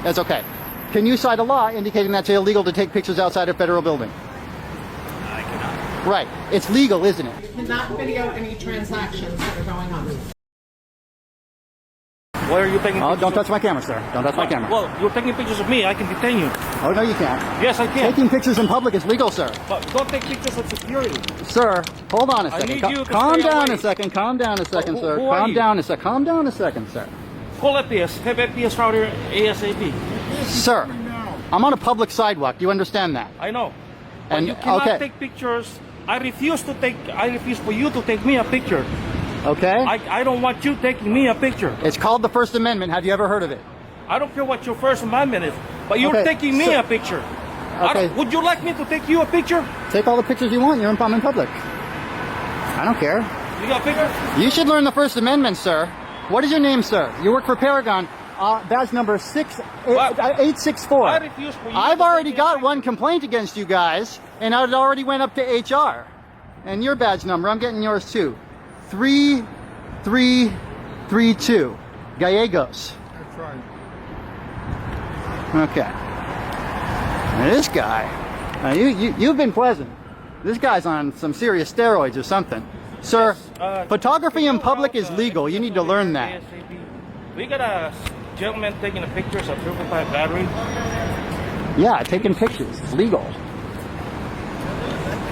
That's okay. Can you cite a law indicating that's illegal to take pictures outside a federal building? I cannot. Right. It's legal, isn't it? You cannot video any transactions that are going on. Why are you taking Oh, pictures? don't touch my camera, sir. Don't touch my camera. Well, you're taking pictures of me. I can detain you. Oh, no, you can't. Yes, I can. Taking pictures in public is legal, sir. But don't take pictures of security. Sir, hold on a I second. need you to Calm stay down away. a second. Calm down a second, Who sir. are Calm you? down a second. Calm down a second, sir. Call FPS. Have FPS round here ASAP. Sir, I'm on a public sidewalk. Do you understand that? I know. But And you cannot okay. take pictures. I refuse for you to take me a picture. Okay? I don't want you taking me a picture. It's called the First Amendment. Have you ever heard of it? I don't care what your First Amendment is, but you're Okay, taking me so- a picture. Okay. Would you like me to take you a picture? Take all the pictures you want. I'm in public. I don't care. You got a picture? You should learn the First Amendment, sir. What is your name, sir? You work for Paragon. Badge number 864. I refuse for you I've to already take me a got picture. one complaint against you guys, and it already went up to HR. And your badge number, I'm getting yours too. 3332. Gallegos. That's right. Okay. Now this guy, you've been pleasant. This guy's on some serious steroids or something. Sir, photography in public is legal. You need to learn that. We got a gentleman taking the pictures of 355 battery. Yeah, taking pictures. It's legal.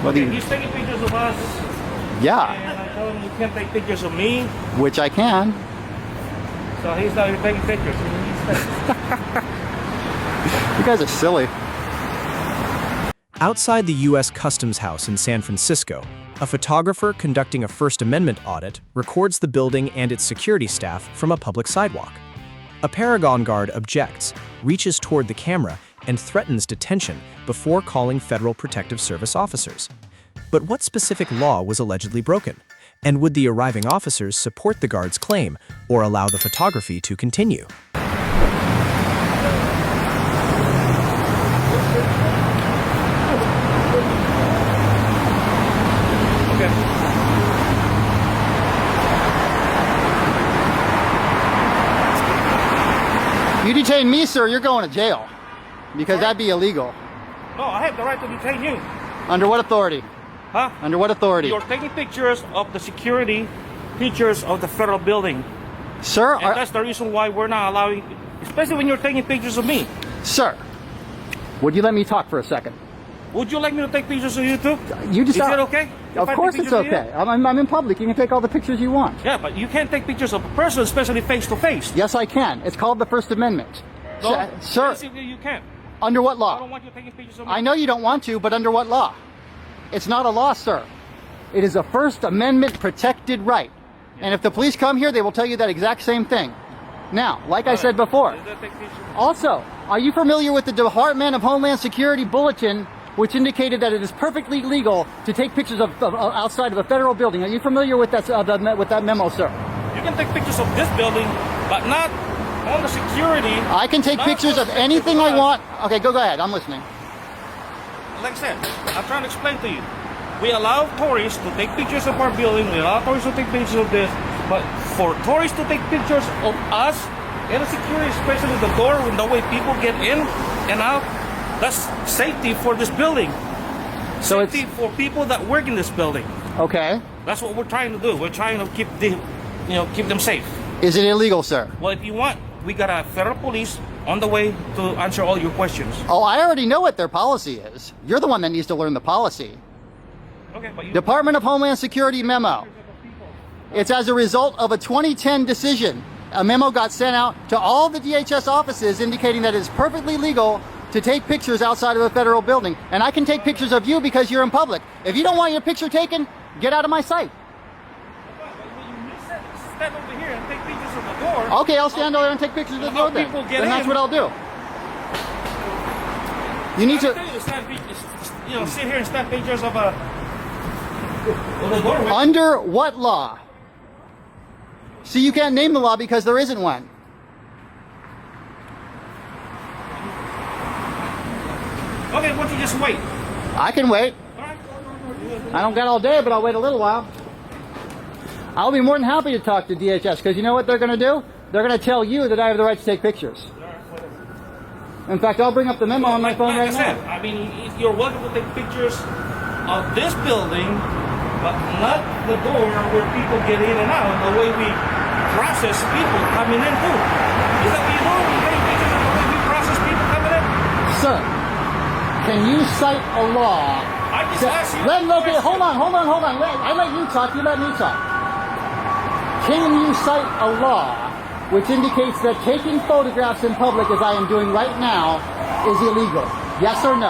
Whether you- He's taking pictures of us, yeah, and I told him you can't take pictures of me, which I can. so he's not even taking pictures. You guys are silly. Outside the U.S. Customs House in San Francisco, a photographer conducting a First Amendment audit records the building and its security staff from a public sidewalk. A Paragon guard objects, reaches toward the camera, and threatens detention before calling Federal Protective Service officers. But what specific law was allegedly broken? And would the arriving officers support the guard's claim or allow the photography to continue? You detain me, sir, you're going to jail. Because that'd be illegal. No, I have the right to detain you. Under what authority? Huh? Under what authority? You're taking pictures of the security features of the federal building. Sir, And that's the reason why we're not allowing, especially when you're taking pictures of me. sir, would you let me talk for a second? Would you like me to take pictures of you too? You just Is it okay? if Of I take course it's pictures of you? okay. I'm in public. You can take all the pictures you want. Yeah, but you can't take pictures of a person, especially face to face. Yes, I can. It's called the First Amendment. No, Sir, basically you can't. under what I law? don't want you taking pictures of me. I know you don't want to, but under what law? It's not a law, sir. It is a First Amendment protected right. And if the police come here, they will tell you that exact same thing. Now, like I said before, Is that take pictures? also, are you familiar with the Department of Homeland Security bulletin, which indicated that it is perfectly legal to take pictures of outside of a federal building? Are you familiar with that memo, sir? You can take pictures of this building, but not on the security. I can take Not pictures for of the anything safety I of want. Okay, go ahead. I'm listening. Like I said, I'm trying to explain to you. We allow tourists to take pictures of our building. We allow tourists to take pictures of this. But for tourists to take pictures of us and the security, especially the door, when the way people get in and out, that's safety for this building. So Safety for people that work in this building. Okay. That's what we're trying to do. We're trying to keep keep them safe. Is it illegal, sir? Well, if you want, we got a federal police on the way to answer all your questions. Oh, I already know what their policy is. You're the one that needs to learn the policy. Okay, but you Department of Homeland Security memo. It's as a result of a 2010 decision. A memo got sent out to all the DHS offices indicating that it's perfectly legal to take pictures outside of a federal building. And I can take pictures of you because you're in public. If you don't want your picture taken, get out of my sight. stand over here and take pictures of the door. Okay, I'll stand over there and take pictures of the door then. People get Then that's in. what I'll do. You need to... Sit here and snap pictures of a doorway. Under what law? See, you can't name the law because there isn't one. Okay, why don't you just wait? I can wait. All right. I don't got all day, but I'll wait a little while. I'll be more than happy to talk to DHS because you know what they're going to do? They're going to tell you that I have the right to take pictures. In fact, I'll bring up the memo on my phone right like I said, now. I mean, you're welcome to take pictures of this building, but not the door where people get in and out, the way we process people coming in too. Is that what you do? You take pictures of the way we process people coming in? Sir, can you cite a law? I just asked you. Okay, hold on. I let you talk, you let me talk. Can you cite a law which indicates that taking photographs in public, as I am doing right now, is illegal? Yes or no?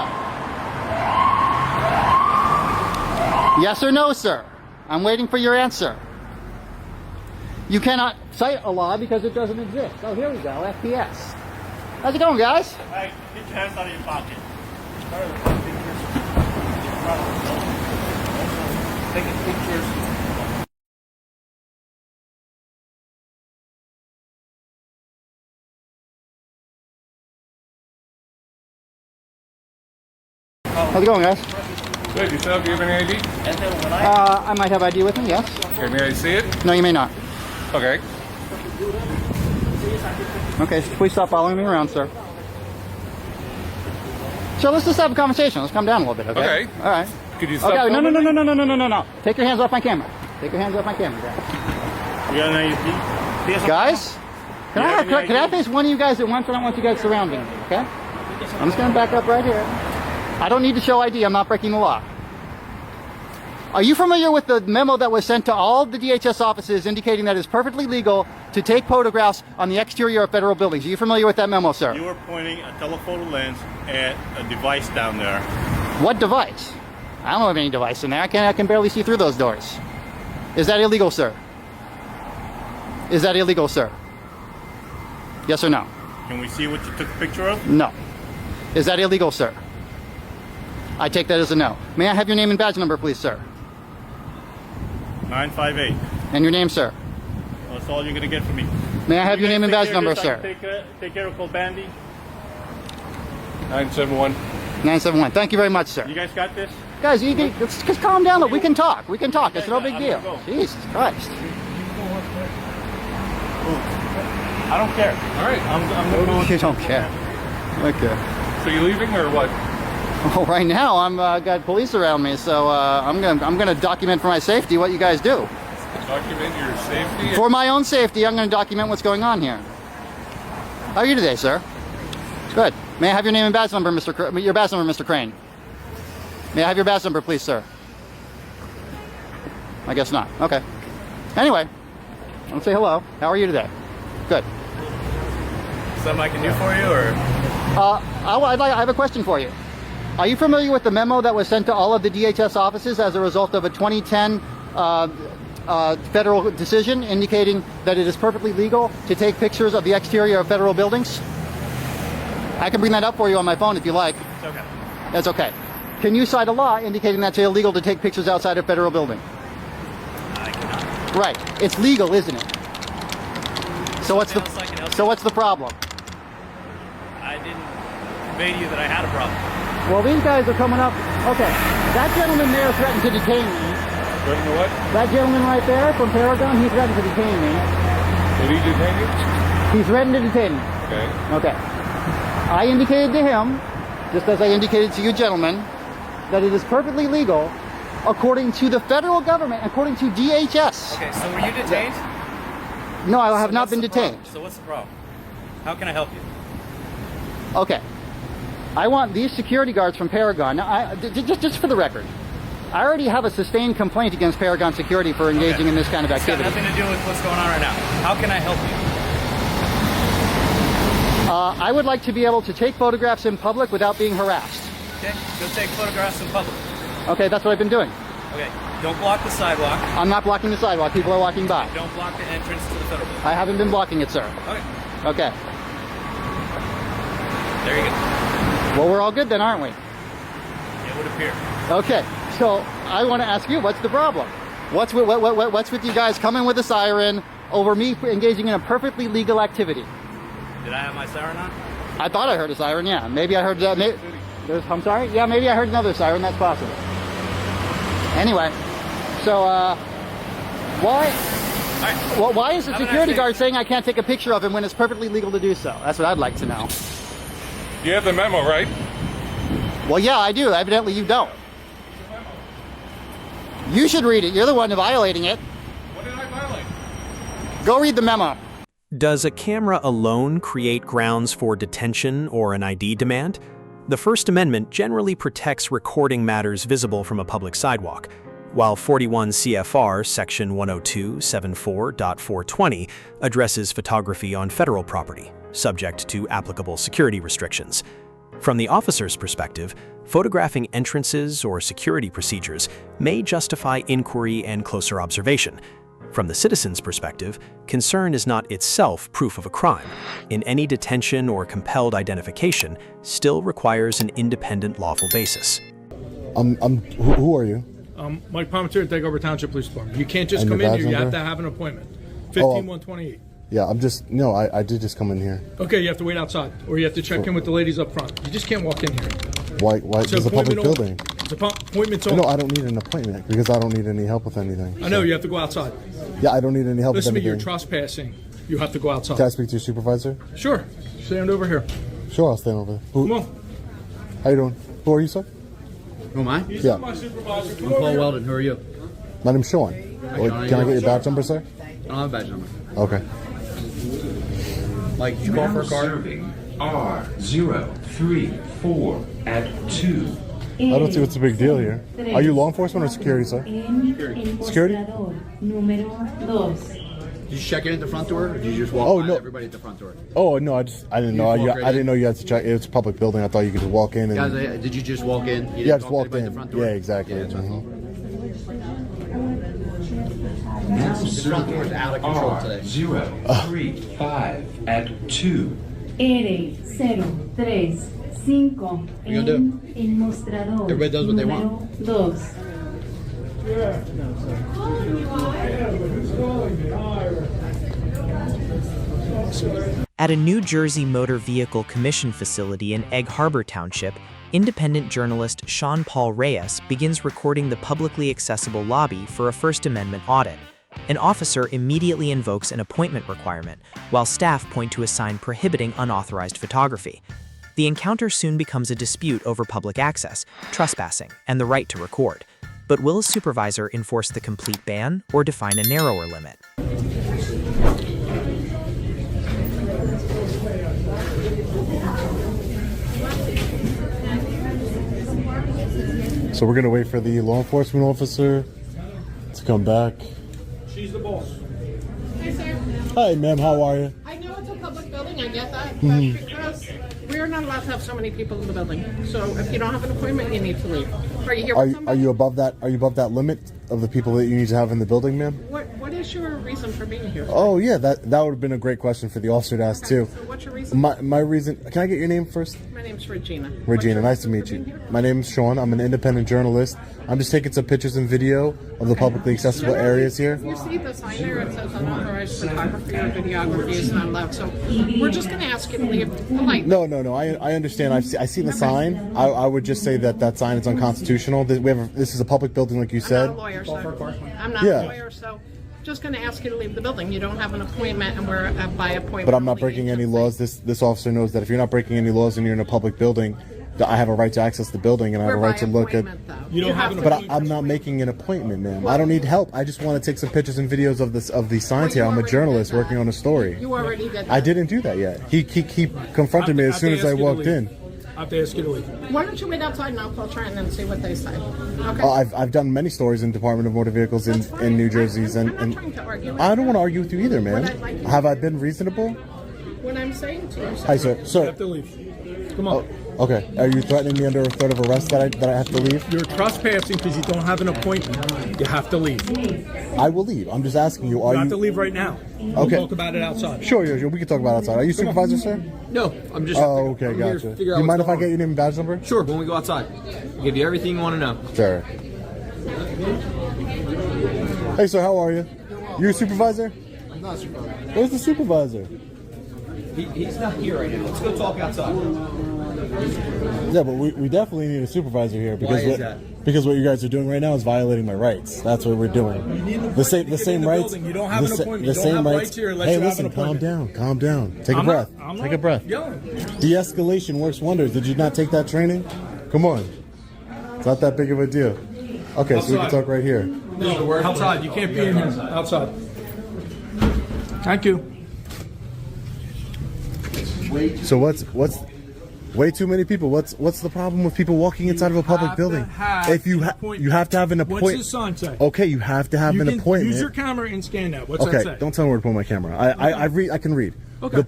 Yes or no, sir? I'm waiting for your answer. You cannot cite a law because it doesn't exist. Oh, here we go, FPS. How's it going, guys? Hey, get your hands out of your pocket. Taking pictures. How's it going, guys? Good, yourself, do you have any ID? And then when I I might have ID with me, yes. Okay, may I see it? No, you may not. Okay. Okay, please stop following me around, sir. So let's just have a conversation. Let's come down a little bit, okay? Okay. All right. Could you stop Okay, no. filming me? Take your hands off my camera. Take your hands off my camera, guys. You got an ID? Guys, can I face one of you guys at once? I don't want you guys surrounding me, okay? I'm just going to back up right here. I don't need to show ID. I'm not breaking the law. Are you familiar with the memo that was sent to all the DHS offices indicating that it's perfectly legal to take photographs on the exterior of federal buildings? Are you familiar with that memo, sir? You were pointing a telephoto lens at a device down there. What device? I don't have any device in there. I can barely see through those doors. Is that illegal, sir? Is that illegal, sir? Yes or no? Can we see what you took a picture of? No. Is that illegal, sir? I take that as a no. May I have your name and badge number, please, sir? 958. And your name, sir? Well, that's all you're going to get from me. May I have your name and badge number, sir? Take care of Cole Bandy. 971. 971. Thank you very much, sir. You guys got this? Guys, just calm down. Look, we can talk. We can talk. It's no big I'm deal. gonna go. Jesus Christ. I don't care. All right. I'm going to You don't care. Okay. So you leaving or what? Well, right now I'm got police around me, so I'm gonna document for my safety what you guys do. Document your safety? For my own safety, I'm gonna document what's going on here. How are you today, sir? Good. May I have your name and badge number, your badge number, Mr. Crane? May I have your badge number, please, sir? I guess not. Okay. Anyway, I'll say hello. How are you today? Good. Something I can do for you, or? I have a question for you. Are you familiar with the memo that was sent to all of the DHS offices as a result of a 2010 federal decision indicating that it is perfectly legal to take pictures of the exterior of federal buildings? I can bring that up for you on my phone if you like. It's okay. That's okay. Can you cite a law indicating that's illegal to take pictures outside of federal building? I cannot. Right. It's legal, isn't it? So what's the problem? I didn't convey to you that I had a problem. Well, these guys are coming up. Okay. That gentleman there threatened to detain me. Threatened to what? That gentleman right there from Paragon, he threatened to detain me. Did he detain you? He threatened to detain me. Okay. Okay. I indicated to him, just as I indicated to you gentlemen, that it is perfectly legal according to the federal government, according to DHS. Okay, so were you detained? No, I have So not what's been the detained. problem? So what's the problem? How can I help you? Okay. I want these security guards from Paragon. Now, just for the record, I already have a sustained complaint against Paragon Security for engaging in this kind of It's got activity. nothing to do with what's going on right now. How can I help you? I would like to be able to take photographs in public without being harassed. Okay, go take photographs in public. Okay, that's what I've been doing. Okay, don't block the sidewalk. I'm not blocking the sidewalk. People are walking by. Don't block the entrance to the federal building. I haven't been blocking it, sir. Okay, Okay. there you go. Well, we're all good then, aren't we? It would appear. Okay. So I want to ask you, what's the problem? What's with you guys coming with a siren over me engaging in a perfectly legal activity? Did I have my siren on? I thought I heard a siren. Yeah, maybe I heard that. I'm sorry. Yeah, maybe I heard another siren. That's possible. Anyway, so why? All right. Well, why is the Have a nice security day. guard saying I can't take a picture of him when it's perfectly legal to do so? That's what I'd like to know. You have the memo, right? Well, yeah, I do. Evidently, you don't. You should read it. You're the one violating it. What did I violate? Go read the memo. Does a camera alone create grounds for detention or an ID demand? The First Amendment generally protects recording matters visible from a public sidewalk, while 41 CFR Section 102.74.420 addresses photography on federal property, subject to applicable security restrictions. From the officer's perspective, photographing entrances or security procedures may justify inquiry and closer observation. From the citizen's perspective, concern is not itself proof of a crime, and any detention or compelled identification still requires an independent lawful basis. Who are you? Mike Palmetier at Egg Harbor Township Police Department. You can't just And come your in badge here. You have number? to have an appointment. 15128. Yeah, I did just come in here. Okay, you have to wait outside, or you have to check in with the ladies up front. You just can't walk in here. Why? It's a public appointment building. It's appointments only. No, I don't need an appointment because I don't need any help with anything. I know, you have to go outside. Yeah, I don't need any help Listen to with me, you're anything. trespassing. You have to go outside. Can I speak to your supervisor? Sure. Stand over here. Sure, I'll stand over there. Come on. How you doing? Who are you, sir? Who am I? Yeah. My supervisor. I'm Paul Weldon. Who are you? My name's Sean. Can I get your badge number, sir? I don't have a badge number. Okay. Mike, did you call for a car? Serving R034 at 2. I don't see what's the big deal here. Are you law enforcement or security, sir? Security? Did you check in at the front door, or did you just walk by everybody at the front door? Oh no, I didn't know. I didn't know you had to check. It's a public building. I thought you could just walk in and. Guys, did you just walk in? You Yeah, didn't just talk to walked anybody in. at the front door? Yeah, exactly. Yeah, that's what I thought. Now This front door is out of control today. R035 at 2. R035 en mostrador. Everybody does what they want. Número 2. At a New Jersey Motor Vehicle Commission facility in Egg Harbor Township, independent journalist SeanPaul Reyes begins recording the publicly accessible lobby for a First Amendment audit. An officer immediately invokes an appointment requirement, while staff point to a sign prohibiting unauthorized photography. The encounter soon becomes a dispute over public access, trespassing, and the right to record. But will a supervisor enforce the complete ban or define a narrower limit? So we're gonna wait for the law enforcement officer to come back. She's the boss. Hey, sir. Hi, ma'am. How are you? I know it's a public building, I get that, but because we're not allowed to have so many people in the building. So if you don't have an appointment, you need to leave. Are you here with Are somebody? you above that? Are you above that limit of the people that you need to have in the building, ma'am? What is your reason for being here? Oh yeah, that would have been a great question for the officer to ask too. So what's your reason? My reason. Can I get your name first? My name's Regina. Regina, nice to meet you. My name's Sean. I'm an independent journalist. I'm just taking some pictures and video of the publicly accessible areas here. You see the sign there, it says unauthorized photography or videography is not allowed. So we're just going to ask you to leave politely. No. I understand. I see the sign. I would just say that sign is unconstitutional. This is a public building, like you said. I'm not a lawyer, sir. I'm not a lawyer, so just going to ask you to leave the building. You don't have an appointment, and we're by appointment. But I'm not breaking any laws. This officer knows that if you're not breaking any laws and you're in a public building, that I have a right to access the building and I have a right to look at. You don't have an But I'm not making an appointment, ma'am. I don't need help. I just want to take some pictures and videos of these signs here. I'm a journalist working on a story. You already did that. I didn't do that yet. He confronted me as soon as I walked in. I have to ask you to leave. Why don't you wait outside and I'll call Trenton and see what they say? Okay. I've done many stories in Department of Motor Vehicles in New Jersey's and I'm not trying to argue with I don't you. want to argue with you either, man. Have I been reasonable? What I'm saying to you, Hi, sir. You Sir. have to leave. Come on. Okay. Are you threatening me under a threat of arrest that I have to leave? You're trespassing because you don't have an appointment. You have to leave. I will leave. I'm just asking you. Are You have you? to leave right now. We'll Okay. talk about it outside. Sure. We can talk about it outside. Are you supervisor, sir? No, I'm just. Oh, okay, I'm here to gotcha. Do figure out you mind what's if I going get your name and badge number? on. Sure, when we go outside. I'll give you everything you want to know. Sure. Hey, sir, how are you? You a supervisor? I'm not a supervisor. Where's the supervisor? He's not here right now. Let's go talk outside. Yeah, but we definitely need a supervisor here because Why is that? Because what you guys are doing right now is violating my rights. That's what we're doing. The same rights. You don't have an appointment. The You don't same have rights. rights here unless Hey, you have listen, an calm appointment. down, calm down. Take a I'm breath. not Take a breath. yelling. De-escalation works wonders. Did you not take that training? Come on. It's not that big of a deal. Okay, so we can talk right here. No, outside. You can't be in here. Outside. Thank you. So what's way too many people? What's the problem with people walking inside of a public building? If you have to have an appointment. What's the sign say? Okay, you have to have an appointment. Use your camera and scan that. What's that say? Don't tell me where to put my camera. I can read. Okay. Okay,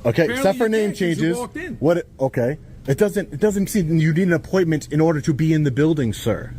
Apparently except for you name can't 'cause you changes. walked in. What? Okay, it doesn't seem you need an appointment in order to be in the building, sir.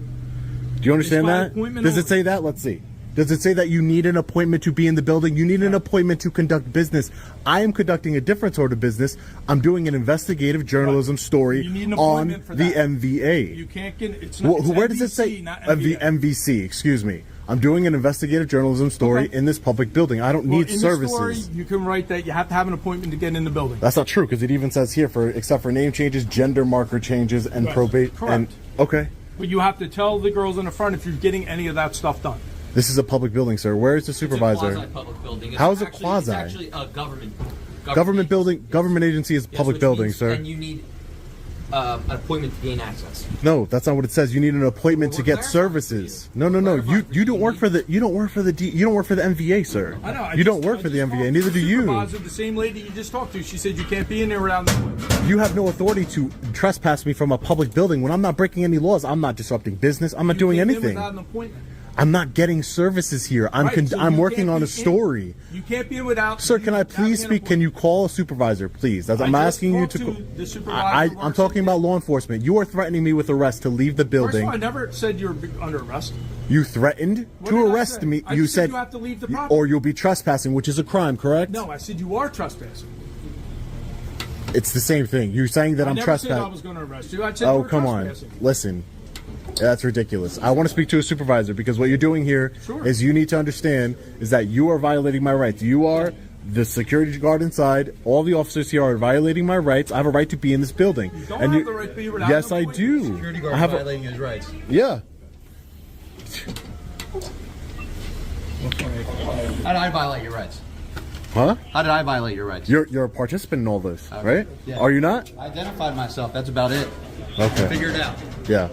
Do you understand by that? appointment Does it only. say that? Let's see. Does it say that you need an appointment to be in the building? You need an appointment to conduct business. I am conducting a different sort of business. I'm doing an investigative journalism story You need an on appointment for the that. MVA. You can't get it's not. It's Where does it MVC, say not the MVA. MVC? Excuse me. I'm doing an investigative journalism story in this public building. I don't Well, need in services. the story, you can write that you have to have an appointment to get in the building. That's not true because it even says here except for name changes, gender marker changes, and Right. probate. Correct. And okay, But you have to tell the girls in the front if you're getting any of that stuff done. this is a public building, sir. Where is the supervisor? It's a quasi-public building. How is it It's quasi? actually a government Building, government agency is Yes, public which building, means- sir. And you need an appointment to gain access. No, that's not what it says. You need an appointment to Well, get clarify services. No. You don't work for the MVA, sir. I know. You don't work for the MVA. Neither do you. The same lady you just talked to, she said you can't be in there without an appointment. You have no authority to trespass me from a public building when I'm not breaking any laws. I'm not disrupting business. I'm not doing You came in anything. without an appointment. I'm not getting services here. Right, so I'm you working can't on be a story. You can't be in without. Sir, can I having please an speak? Can you call a supervisor, please? I'm just asking you talked to. to the supervisor I'm works talking in- about law enforcement. You are threatening me with arrest to leave the First building. of all, I never said you were under arrest. You threatened What to did I arrest say? me. I You just said said, you have to leave the property. or you'll be trespassing, which is a crime, correct? No, I said you are trespassing. It's the same thing. You're saying that I I'm never said I trespassing. was going to arrest you. I said you Oh, were come on. trespassing. Listen. That's ridiculous. I want to speak to a supervisor because what you're doing here is Sure. you need to understand is that you are violating my rights. You are the security guard inside. All the officers here are violating my rights. I have a right to be in this building. You don't have the right to be without Yes, an I appointment. do. Security guard I have violating his rights. yeah. How did I violate your rights? Huh? How did I violate your rights? You're a participant in all this, right? Yeah. Are you not? I identified myself. That's about it. Okay. Figure it out. Yeah.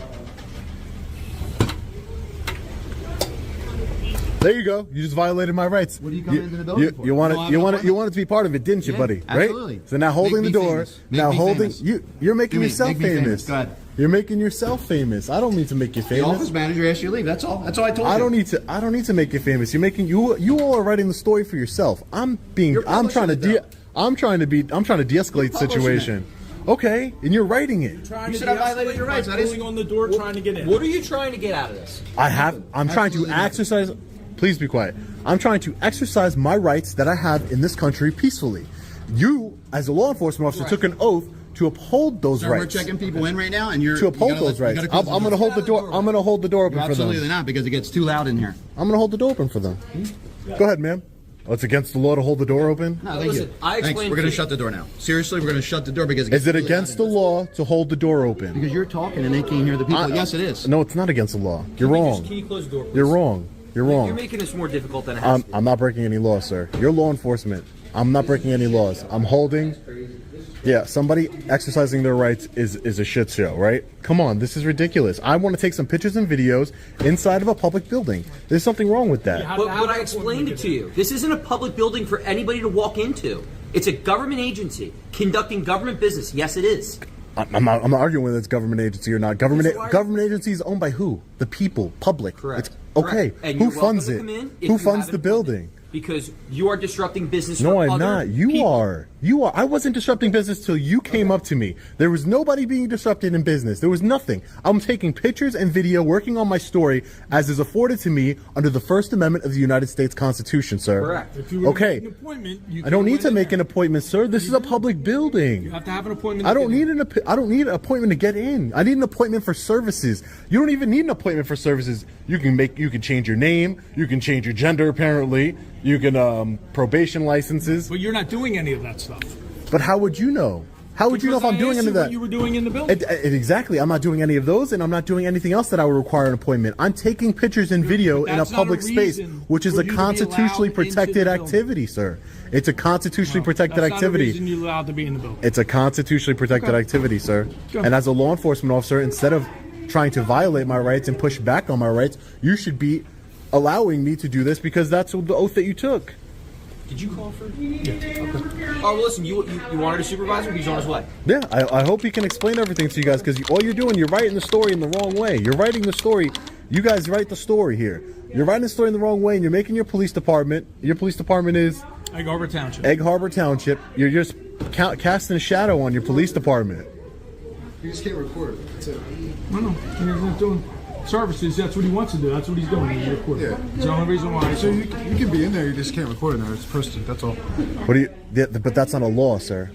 There you go. You just violated my rights. What are you coming into the building for? You wanted No, I'm you not wanted going. you wanted to be part of it, didn't you, Yeah, buddy? Right? absolutely. So now holding Make the me door, famous. Make now me holding famous. you're making yourself make me famous. famous. Go ahead. You're making yourself famous. I don't need to make you The famous. office manager asked you to leave. That's all. That's all I told you. I don't need to make you famous. You're making you all are writing the story for yourself. I'm You're trying to publishing it, I'm trying to de-escalate the publishing situation. Okay, and you're writing it. Trying You to said I violated de-escalate your rights. by I didn't- pulling on the door, trying to get in. What are you trying to get out of this? I'm trying to exercise. Please be quiet. I'm trying to exercise my rights that I have in this country peacefully. You, as a law enforcement officer, took an oath to uphold those Sir, rights. we're checking people in right now, and you're To uphold you gotta those let- you rights. gotta close I'm going to hold the door. I'm going to hold the door open You're for them. absolutely not, because it gets too loud in here. I'm going to hold the door open for them. Go ahead, ma'am. Oh, it's against the law to hold the door open? No, thank Listen, you. I Thanks. explained We're going to to shut the door now. Seriously, we're going to shut the door because it gets Is it really against the loud in law to hold the door open? Because you're talking and they can't hear the people. Yes, it is. No, it's not against the law. You're wrong. Can you close the door, please? You're wrong. You're You're wrong. making this more difficult than it has to be. I'm not breaking any laws, sir. You're law enforcement. I'm not breaking any laws. I'm holding. Yeah, somebody exercising their rights is a shit show, right? Come on, this is ridiculous. I want to take some pictures and videos inside of a public building. There's something wrong with that. But I explained it to you. This isn't a public building for anybody to walk into. It's a government agency conducting government business. Yes, it is. I'm not arguing whether it's government agency or not. Government agency is owned by who? The people, public. Correct. It's, okay. Correct. And Who you're welcome funds to it? come in if Who you funds have the an building? Because you are disrupting business No, for I'm other not. You people. are. You are. I wasn't disrupting business till you came up to me. There was nobody being disrupted in business. There was nothing. I'm taking pictures and video, working on my story as is afforded to me under the First Amendment of the United States Constitution, sir. Correct. If you were Okay. to make an appointment, you I don't can need to go in make there. an appointment, sir. This is a public building. You have to have an appointment. I to don't get in. need I don't need an appointment to get in. I need an appointment for services. You don't even need an appointment for services. You can change your name. You can change your gender. Apparently, you can probation licenses. But you're not doing any of that stuff. But how would you know? How would you know if I'm doing any of that? What you were doing in the building. Exactly. I'm not doing any of those, and I'm not doing anything else that I would require an appointment. I'm taking pictures and video in a public space, which is a constitutionally protected activity, sir. It's a constitutionally protected activity. That's not a reason you're allowed to be in the building. It's a constitutionally protected activity, sir. And as a law enforcement officer, instead of trying to violate my rights and push back on my rights, you should be allowing me to do this because that's the oath that you took. Did you call for? Yeah. Okay. Oh, well, listen. You wanted a supervisor? He's on his way. Yeah, I hope he can explain everything to you guys, because all you're doing, you're writing the story in the wrong way. You're writing the story. You guys write the story here. You're writing the story in the wrong way, and you're making your police department. Your police department is Egg Harbor Township. Egg Harbor Township. You're just casting a shadow on your police department. You just can't record it. That's it. No. He's not doing services. That's what he wants to do. That's what he's doing. He's recording. Yeah. It's the only reason why. So you can be in there. You just can't record in there. It's posted. That's all. What do you? But that's not a law, sir.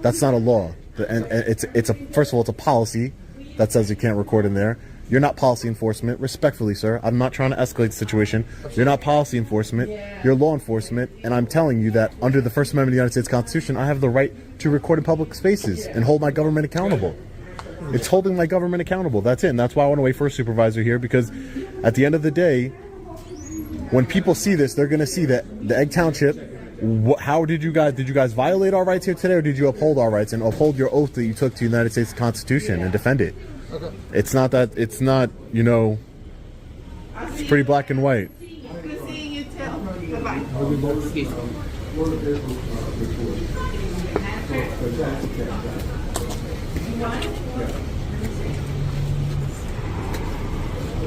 That's not a law. And it's a first of all, it's a policy that says you can't record in there. You're not policy enforcement. Respectfully, sir, I'm not trying to escalate the situation. You're not policy enforcement. You're law enforcement, and I'm telling you that under the First Amendment of the United States Constitution, I have the right to record in public spaces and hold my government accountable. It's holding my government accountable. That's it. And that's why I want to wait for a supervisor here, because at the end of the day, when people see this, they're going to see that the Egg Township. How did you guys violate our rights here today, or did you uphold our rights and uphold your oath that you took to the United States Constitution and defend it? Okay. It's not, you know, it's pretty black and white. Good seeing you too. Bye-bye.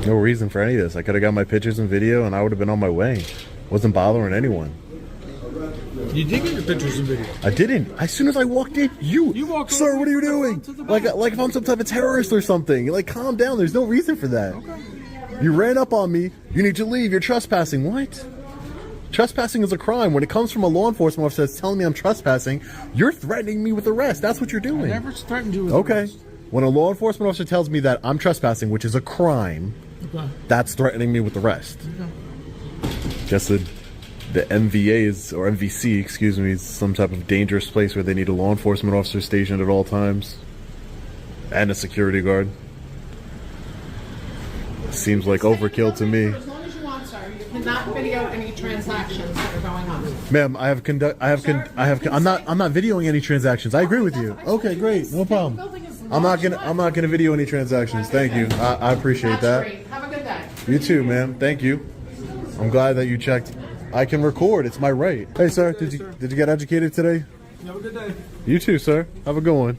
No reason for any of this. I could have got my pictures and video and I would have been on my way. Wasn't bothering anyone. You did get your pictures and video. I didn't. As soon as I walked in, sir, what are you doing? Like if I'm some type of terrorist or something. Like, calm down. There's no reason for that. Okay. You ran up on me. You need to leave. You're trespassing. What? Trespassing is a crime. When it comes from a law enforcement officer that's telling me I'm trespassing, you're threatening me with arrest. That's what you're doing. I never threatened you with arrest. When a law enforcement officer tells me that I'm trespassing, which is a crime, that's threatening me with arrest. Guess the MVA is, or MVC, excuse me, is some type of dangerous place where they need a law enforcement officer stationed at all times and a security guard. Seems like overkill to me. As long as you want, sir. You cannot video any transactions that are going on. Ma'am, I'm not videoing any transactions. I agree with you. Okay, great, no problem. I'm not gonna video any transactions. Thank you. I appreciate that. Great. Have a good day. You too, ma'am. Thank you. I'm glad that you checked. I can record. It's my right. Hey, sir. Did you get educated today? Have a good day. You too, sir. Have a good one.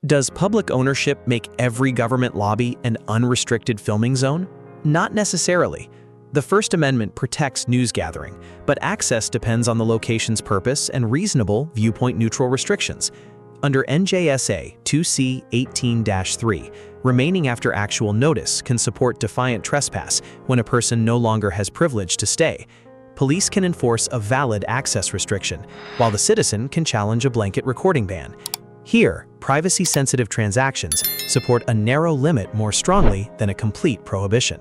Does public ownership make every government lobby an unrestricted filming zone? Not necessarily. The First Amendment protects news gathering, but access depends on the location's purpose and reasonable viewpoint-neutral restrictions. Under NJSA 2C18-3, remaining after actual notice can support defiant trespass when a person no longer has privilege to stay. Police can enforce a valid access restriction, while the citizen can challenge a blanket recording ban. Here, privacy-sensitive transactions support a narrow limit more strongly than a complete prohibition.